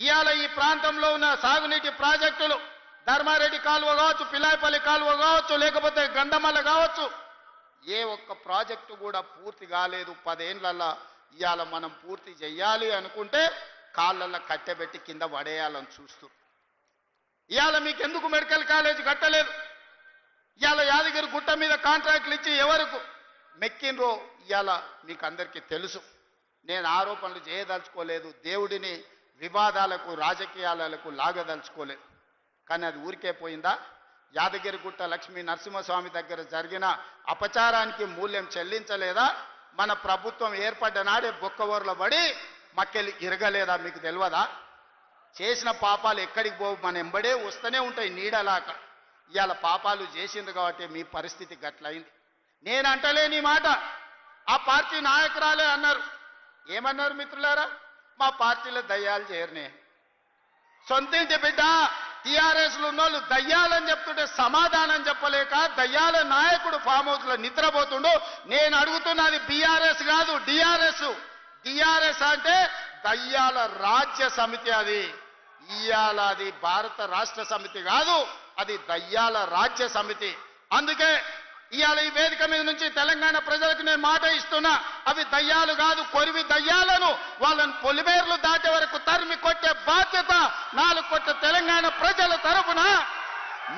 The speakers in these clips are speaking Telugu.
ఇవాళ ఈ ప్రాంతంలో ఉన్న సాగునీటి ప్రాజెక్టులు ధర్మారెడ్డి కాలువ కావచ్చు, పిల్లాయపల్లి కాలువ కావచ్చు, లేకపోతే గంధమల్ల కావచ్చు, ఏ ఒక్క ప్రాజెక్టు కూడా పూర్తి కాలేదు. 10 ఏళ్లలో ఇవాళ మనం పూర్తి చేయాలి అనుకుంటే కాళ్ళల్లో కట్టెబెట్టి కింద పడేయాలని చూస్తూ ఇవాళ మీకు ఎందుకు మెడికల్ కాలేజ్ కట్టలేదు? ఇవాళ యాదగిరి గుట్ట మీద కాంట్రాక్టులు ఇచ్చి ఎవరికి మెక్కినరో ఇవాళ మీకు అందరికీ తెలుసు. నేను ఆరోపణలు చేయదలుచుకోలేదు, దేవుడిని వివాదాలకు రాజకీయాలకు లాగదలుచుకోలేదు. కానీ అది ఊరికే పోయిందా? యాదగిరిగుట్ట లక్ష్మీ నరసింహస్వామి దగ్గర జరిగిన అపచారానికి మూల్యం చెల్లించలేదా? మన ప్రభుత్వం ఏర్పడ్డ నాడే బొక్కవోర్ల పడి మక్కెలు ఇరగలేదా? మీకు తెలియదా? చేసిన పాపాలు ఎక్కడికి పోవు, మన ఎంబడే వస్తూనే ఉంటాయి నీడలాక. ఇవాళ పాపాలు చేసింది కాబట్టి మీ పరిస్థితి గట్లయింది. నేను అంటలేని మాట ఆ పార్టీ నాయకురాలే అన్నారు. ఏమన్నారు మిత్రులారా? మా పార్టీలో దయ్యాలు చేరనే. సొంతింటి బిడ్డ టీఆర్ఎస్లు ఉన్నోళ్ళు దయ్యాలని చెప్తుంటే సమాధానం చెప్పలేక దయ్యాల నాయకుడు ఫామ్ హౌస్ లో నిద్రపోతుండు. నేను అడుగుతున్నది బీఆర్ఎస్ కాదు, డిఆర్ఎస్. డిఆర్ఎస్ అంటే దయ్యాల రాజ్య సమితి. అది ఇయాల అది భారత రాష్ట్ర సమితి కాదు, అది దయ్యాల రాజ్య సమితి. అందుకే ఇవాళ ఈ వేదిక మీద నుంచి తెలంగాణ ప్రజలకు నేను మాట ఇస్తున్నా, అవి దయ్యాలు కాదు, కొరివి దయ్యాలను వాళ్ళని పొలిమేర్లు దాటే వరకు తరిమి కొట్టే బాధ్యత 4 కోట్ల తెలంగాణ ప్రజల తరఫున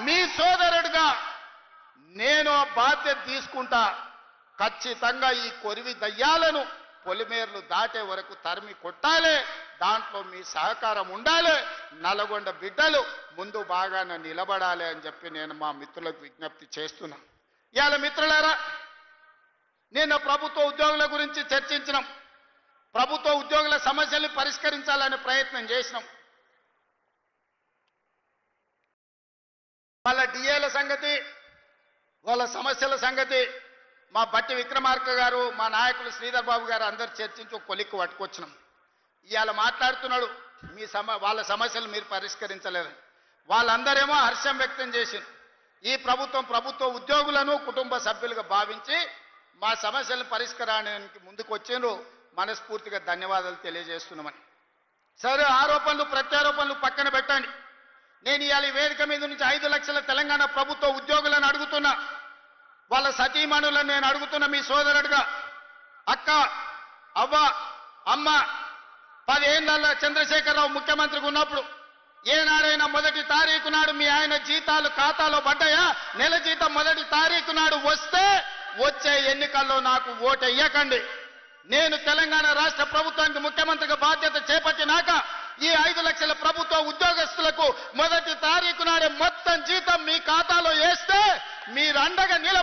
మీ సోదరుడిగా నేను ఆ బాధ్యత తీసుకుంటా. ఖచ్చితంగా ఈ కొరివి దయ్యాలను పొలిమేర్లు దాటే వరకు తరిమి కొట్టాలి. దాంట్లో మీ సహకారం ఉండాలి. నల్గొండ బిడ్డలు ముందు బాగానే నిలబడాలి అని చెప్పి నేను మా మిత్రులకు విజ్ఞప్తి చేస్తున్నా. ఇవాళ మిత్రులారా, నేను ప్రభుత్వ ఉద్యోగుల గురించి చర్చించినాం. ప్రభుత్వ ఉద్యోగుల సమస్యల్ని పరిష్కరించాలనే ప్రయత్నం చేసినాం. వాళ్ళ డిఏల సంగతి, వాళ్ళ సమస్యల సంగతి మా బట్టి విక్రమార్క గారు, మా నాయకులు శ్రీధర్ బాబు గారు అందరు చర్చించి ఒక కొలిక్కు పట్టుకొచ్చినాం. ఇవాళ మాట్లాడుతున్నాడు వాళ్ళ సమస్యలు మీరు పరిష్కరించలేదని. వాళ్ళందరేమో హర్షం వ్యక్తం చేసింది. ఈ ప్రభుత్వ ఉద్యోగులను కుటుంబ సభ్యులుగా భావించి మా సమస్యలను పరిష్కారానికి ముందుకు వచ్చిండ్రు. మనస్ఫూర్తిగా ధన్యవాదాలు తెలియజేస్తున్నామని. సరే, ఆరోపణలు ప్రత్యారోపణలు పక్కన పెట్టండి. నేను ఇవాళ ఈ వేదిక మీద నుంచి 5 లక్షల తెలంగాణ ప్రభుత్వ ఉద్యోగులను అడుగుతున్నా, వాళ్ళ సతీమణులను నేను అడుగుతున్నా మీ సోదరుడిగా. అక్క, అవ్వ, అమ్మ, 10 ఏళ్లలో చంద్రశేఖరరావు ముఖ్యమంత్రిగా ఉన్నప్పుడు ఏనాడైనా 1వ తారీఖు నాడు మీ ఆయన జీతాలు ఖాతాలో పడ్డాయా? నెల జీతం 1వ తారీఖు నాడు వస్తే వచ్చే ఎన్నికల్లో నాకు ఓటు వేయకండి. నేను తెలంగాణ రాష్ట్ర ప్రభుత్వానికి ముఖ్యమంత్రిగా బాధ్యత చేపట్టినాక ఈ 5 లక్షల ప్రభుత్వ ఉద్యోగస్తులకు 1వ తారీఖు నాడే మొత్తం జీతం మీ ఖాతాలో వేస్తే మీరు అండగా నిలబడి